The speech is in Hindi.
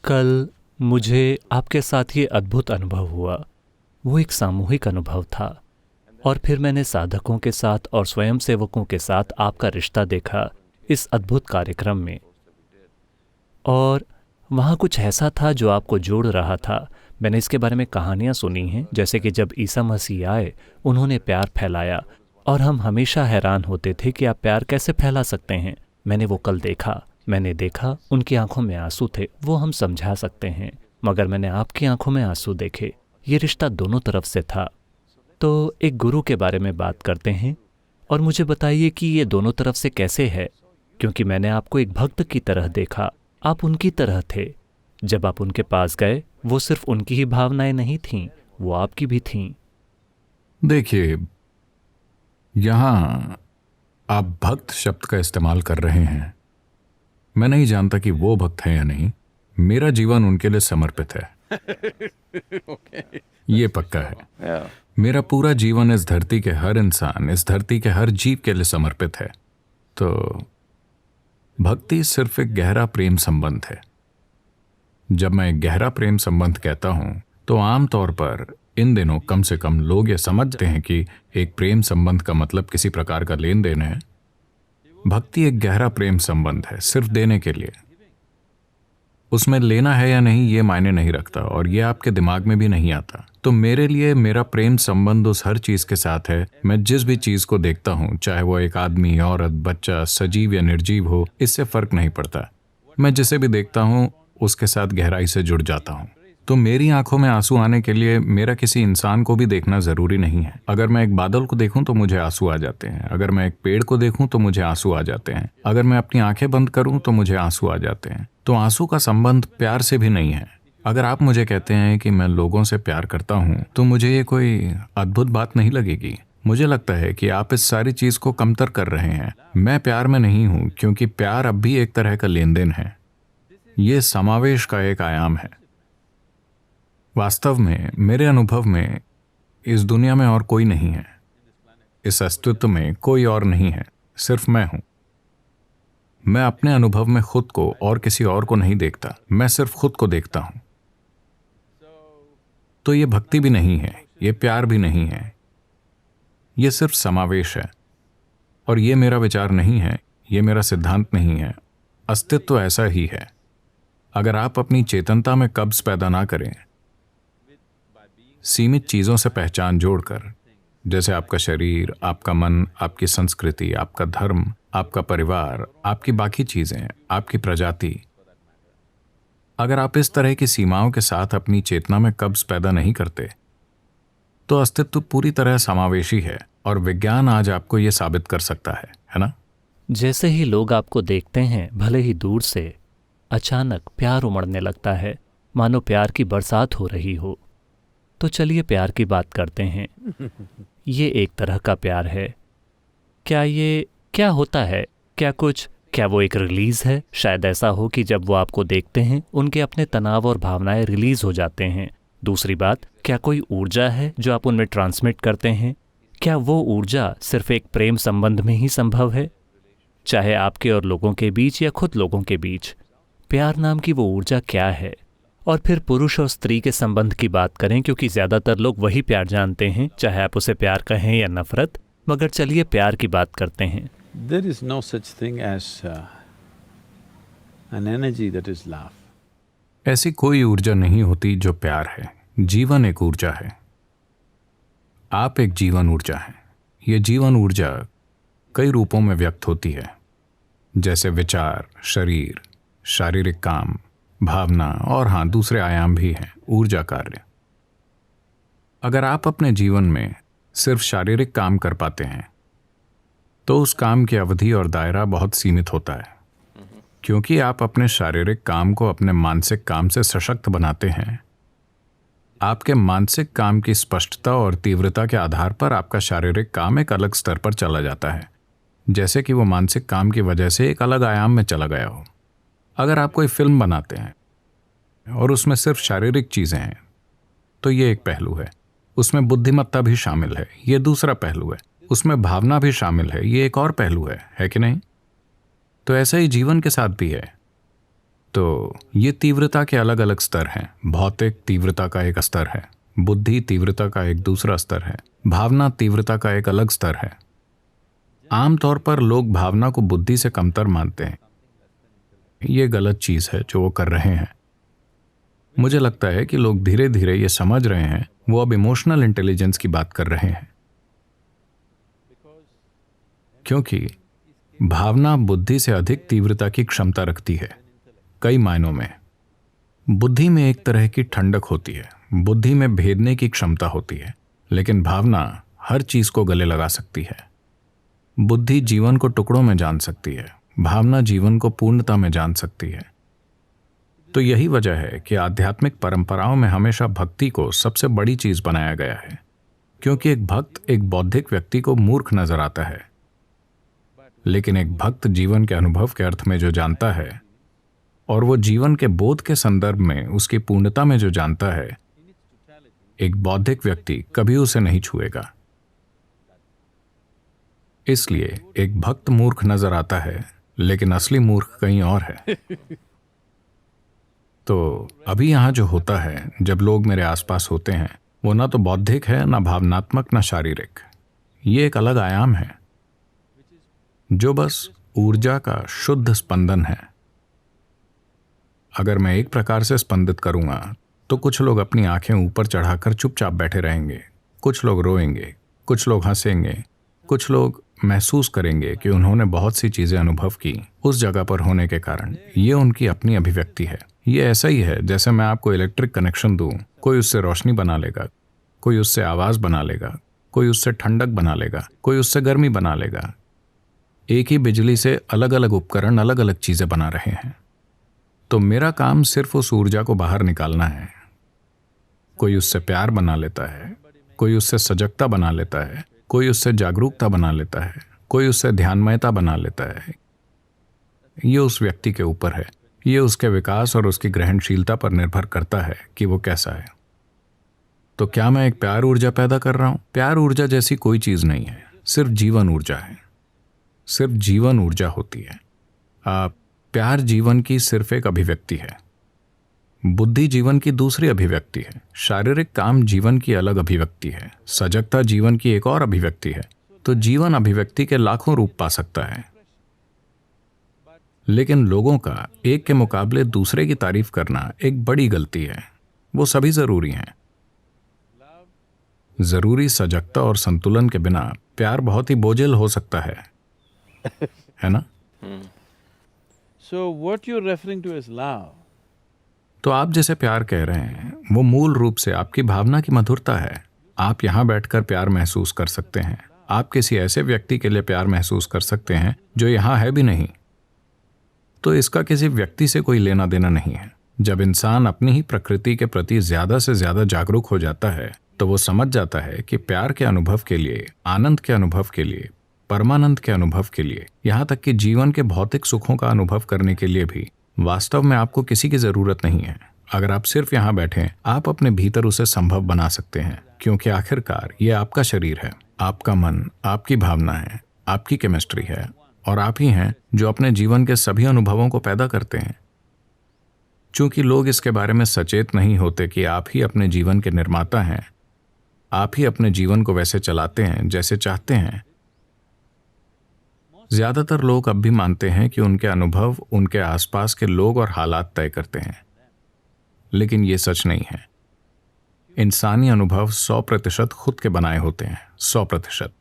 कल मुझे आपके साथ ये अद्भुत अनुभव हुआ। वो एक सामूहिक अनुभव था और फिर मैंने साधकों के साथ और स्वयंसेवकों के साथ आपका रिश्ता देखा इस अद्भुत कार्यक्रम में। और वहाँ कुछ ऐसा था जो आपको जोड़ रहा था। मैंने इसके बारे में कहानियाँ सुनी हैं, जैसे कि जब ईसा मसीह आए उन्होंने प्यार फैलाया और हम हमेशा हैरान होते थे कि आप प्यार कैसे फैला सकते हैं। मैंने वो कल देखा। मैंने देखा उनकी आंखों में आंसू थे, वो हम समझा सकते हैं, मगर मैंने आपकी आंखों में आंसू देखे। ये रिश्ता दोनों तरफ से था। तो एक गुरु के बारे में बात करते हैं और मुझे बताइए कि ये दोनों तरफ से कैसे है, क्योंकि मैंने आपको एक भक्त की तरह देखा। आप उनकी तरह थे। जब आप उनके पास गए, वो सिर्फ उनकी ही भावनाएं नहीं थीं, वो आपकी भी थीं। देखिए, यहाँ आप भक्त शब्द का इस्तेमाल कर रहे हैं। मैं नहीं जानता कि वो भक्त हैं या नहीं। मेरा जीवन उनके लिए समर्पित है। ये पक्का है। मेरा पूरा जीवन इस धरती के हर इंसान, इस धरती के हर जीव के लिए समर्पित है। तो भक्ति सिर्फ एक गहरा प्रेम संबंध है। जब मैं एक गहरा प्रेम संबंध कहता हूं तो आमतौर पर इन दिनों कम से कम लोग ये समझते हैं कि एक प्रेम संबंध का मतलब किसी प्रकार का लेन देन है। भक्ति एक गहरा प्रेम संबंध है, सिर्फ देने के लिए। उसमें लेना है या नहीं ये मायने नहीं रखता और ये आपके दिमाग में भी नहीं आता। तो मेरे लिए मेरा प्रेम संबंध उस हर चीज के साथ है। मैं जिस भी चीज को देखता हूं, चाहे वो एक आदमी, औरत, बच्चा, सजीव या निर्जीव हो, इससे फर्क नहीं पड़ता। मैं जिसे भी देखता हूं उसके साथ गहराई से जुड़ जाता हूं। तो मेरी आंखों में आंसू आने के लिए मेरा किसी इंसान को भी देखना जरूरी नहीं है। अगर मैं एक बादल को देखूं तो मुझे आंसू आ जाते हैं। अगर मैं एक पेड़ को देखूं तो मुझे आंसू आ जाते हैं। अगर मैं अपनी आंखें बंद करूं तो मुझे आंसू आ जाते हैं। तो आंसू का संबंध प्यार से भी नहीं है। अगर आप मुझे कहते हैं कि मैं लोगों से प्यार करता हूं तो मुझे ये कोई अद्भुत बात नहीं लगेगी। मुझे लगता है कि आप इस सारी चीज को कमतर कर रहे हैं। मैं प्यार में नहीं हूं, क्योंकि प्यार अब भी एक तरह का लेन देन है। ये समावेश का एक आयाम है। वास्तव में मेरे अनुभव में इस दुनिया में और कोई नहीं है। इस अस्तित्व में कोई और नहीं है, सिर्फ मैं हूं। मैं अपने अनुभव में खुद को और किसी और को नहीं देखता। मैं सिर्फ खुद को देखता हूं। तो ये भक्ति भी नहीं है, ये प्यार भी नहीं है, ये सिर्फ समावेश है। और ये मेरा विचार नहीं है, ये मेरा सिद्धांत नहीं है। अस्तित्व ऐसा ही है। अगर आप अपनी चेतनता में कब्ज पैदा ना करें, सीमित चीजों से पहचान जोड़कर, जैसे आपका शरीर, आपका मन, आपकी संस्कृति, आपका धर्म, आपका परिवार, आपकी बाकी चीजें, आपकी प्रजाति, अगर आप इस तरह की सीमाओं के साथ अपनी चेतना में कब्ज पैदा नहीं करते तो अस्तित्व पूरी तरह समावेशी है। और विज्ञान आज आपको यह साबित कर सकता है ना? जैसे ही लोग आपको देखते हैं, भले ही दूर से, अचानक प्यार उमड़ने लगता है, मानो प्यार की बरसात हो रही हो। तो चलिए प्यार की बात करते हैं। ये एक तरह का प्यार है। क्या होता है? क्या वो एक रिलीज है? शायद ऐसा हो कि जब वो आपको देखते हैं उनके अपने तनाव और भावनाएं रिलीज हो जाते हैं। दूसरी बात, क्या कोई ऊर्जा है जो आप उनमें ट्रांसमिट करते हैं? क्या वो ऊर्जा सिर्फ एक प्रेम संबंध में ही संभव है, चाहे आपके और लोगों के बीच या खुद लोगों के बीच? प्यार नाम की वो ऊर्जा क्या है? और फिर पुरुष और स्त्री के संबंध की बात करें, क्योंकि ज्यादातर लोग वही प्यार जानते हैं, चाहे आप उसे प्यार कहें या नफरत। मगर चलिए प्यार की बात करते हैं। There is no such thing as an energy that is love. ऐसी कोई ऊर्जा नहीं होती जो प्यार है। जीवन एक ऊर्जा है। आप एक जीवन ऊर्जा हैं। ये जीवन ऊर्जा कई रूपों में व्यक्त होती है, जैसे विचार, शरीर, शारीरिक काम, भावना और हाँ, दूसरे आयाम भी हैं, ऊर्जा कार्य। अगर आप अपने जीवन में सिर्फ शारीरिक काम कर पाते हैं तो उस काम की अवधि और दायरा बहुत सीमित होता है, क्योंकि आप अपने शारीरिक काम को अपने मानसिक काम से सशक्त बनाते हैं। आपके मानसिक काम की स्पष्टता और तीव्रता के आधार पर आपका शारीरिक काम एक अलग स्तर पर चला जाता है, जैसे कि वो मानसिक काम की वजह से एक अलग आयाम में चला गया हो। अगर आप कोई फिल्म बनाते हैं और उसमें सिर्फ शारीरिक चीजें हैं तो ये एक पहलू है। उसमें बुद्धिमत्ता भी शामिल है, ये दूसरा पहलू है। उसमें भावना भी शामिल है, ये एक और पहलू है कि नहीं? तो ऐसा ही जीवन के साथ भी है। तो ये तीव्रता के अलग अलग स्तर हैं। भौतिक तीव्रता का एक स्तर है, बुद्धि तीव्रता का एक दूसरा स्तर है, भावना तीव्रता का एक अलग स्तर है। आमतौर पर लोग भावना को बुद्धि से कमतर मानते हैं। ये गलत चीज है जो वो कर रहे हैं। मुझे लगता है कि लोग धीरे धीरे ये समझ रहे हैं, वो अब इमोशनल इंटेलिजेंस की बात कर रहे हैं, क्योंकि भावना बुद्धि से अधिक तीव्रता की क्षमता रखती है। कई मायनों में बुद्धि में एक तरह की ठंडक होती है, बुद्धि में भेदने की क्षमता होती है, लेकिन भावना हर चीज को गले लगा सकती है। बुद्धि जीवन को टुकड़ों में जान सकती है, भावना जीवन को पूर्णता में जान सकती है। तो यही वजह है कि आध्यात्मिक परंपराओं में हमेशा भक्ति को सबसे बड़ी चीज बनाया गया है, क्योंकि एक भक्त एक बौद्धिक व्यक्ति को मूर्ख नजर आता है, लेकिन एक भक्त जीवन के अनुभव के अर्थ में जो जानता है और वो जीवन के बोध के संदर्भ में उसकी पूर्णता में जो जानता है, एक बौद्धिक व्यक्ति कभी उसे नहीं छुएगा। इसलिए एक भक्त मूर्ख नजर आता है, लेकिन असली मूर्ख कहीं और है। तो अभी यहां जो होता है, जब लोग मेरे आसपास होते हैं, वो ना तो बौद्धिक है, ना भावनात्मक, ना शारीरिक। ये एक अलग आयाम है जो बस ऊर्जा का शुद्ध स्पंदन है। अगर मैं एक प्रकार से स्पंदित करूंगा तो कुछ लोग अपनी आंखें ऊपर चढ़ाकर चुपचाप बैठे रहेंगे, कुछ लोग रोएंगे, कुछ लोग हंसेंगे, कुछ लोग महसूस करेंगे कि उन्होंने बहुत सी चीजें अनुभव की उस जगह पर होने के कारण। ये उनकी अपनी अभिव्यक्ति है। ये ऐसा ही है जैसे मैं आपको इलेक्ट्रिक कनेक्शन दूं, कोई उससे रोशनी बना लेगा, कोई उससे आवाज बना लेगा, कोई उससे ठंडक बना लेगा, कोई उससे गर्मी बना लेगा। एक ही बिजली से अलग अलग उपकरण अलग अलग चीजें बना रहे हैं। तो मेरा काम सिर्फ उस ऊर्जा को बाहर निकालना है। कोई उससे प्यार बना लेता है, कोई उससे सजगता बना लेता है, कोई उससे जागरूकता बना लेता है, कोई उससे ध्यानमयता बना लेता है। ये उस व्यक्ति के ऊपर है। ये उसके विकास और उसकी ग्रहणशीलता पर निर्भर करता है कि वो कैसा है। तो क्या मैं एक प्यार ऊर्जा पैदा कर रहा हूं? प्यार ऊर्जा जैसी कोई चीज नहीं है, सिर्फ जीवन ऊर्जा है। सिर्फ जीवन ऊर्जा होती है। प्यार जीवन की सिर्फ एक अभिव्यक्ति है। बुद्धि जीवन की दूसरी अभिव्यक्ति है। शारीरिक काम जीवन की अलग अभिव्यक्ति है। सजगता जीवन की एक और अभिव्यक्ति है। तो जीवन अभिव्यक्ति के लाखों रूप पा सकता है, लेकिन लोगों का एक के मुकाबले दूसरे की तारीफ करना एक बड़ी गलती है। वो सभी जरूरी हैं। जरूरी सजगता और संतुलन के बिना प्यार बहुत ही बोझिल हो सकता है ना? So what you're referring to as love, तो आप जैसे प्यार कह रहे हैं, वो मूल रूप से आपकी भावना की मधुरता है। आप यहां बैठकर प्यार महसूस कर सकते हैं। आप किसी ऐसे व्यक्ति के लिए प्यार महसूस कर सकते हैं जो यहां है भी नहीं। तो इसका किसी व्यक्ति से कोई लेना देना नहीं है। जब इंसान अपनी ही प्रकृति के प्रति ज्यादा से ज्यादा जागरूक हो जाता है, तो वो समझ जाता है कि प्यार के अनुभव के लिए, आनंद के अनुभव के लिए, परमानंद के अनुभव के लिए, यहाँ तक कि जीवन के भौतिक सुखों का अनुभव करने के लिए भी वास्तव में आपको किसी की जरूरत नहीं है। अगर आप सिर्फ यहाँ बैठें, आप अपने भीतर उसे संभव बना सकते हैं, क्योंकि आखिरकार ये आपका शरीर है, आपका मन, आपकी भावना है, आपकी केमिस्ट्री है, और आप ही हैं जो अपने जीवन के सभी अनुभवों को पैदा करते हैं। चूंकि लोग इसके बारे में सचेत नहीं होते कि आप ही अपने जीवन के निर्माता हैं, आप ही अपने जीवन को वैसे चलाते हैं जैसे चाहते हैं। ज्यादातर लोग अब भी मानते हैं कि उनके अनुभव उनके आसपास के लोग और हालात तय करते हैं, लेकिन ये सच नहीं है। इंसानी अनुभव 100% खुद के बनाए होते हैं, 100%।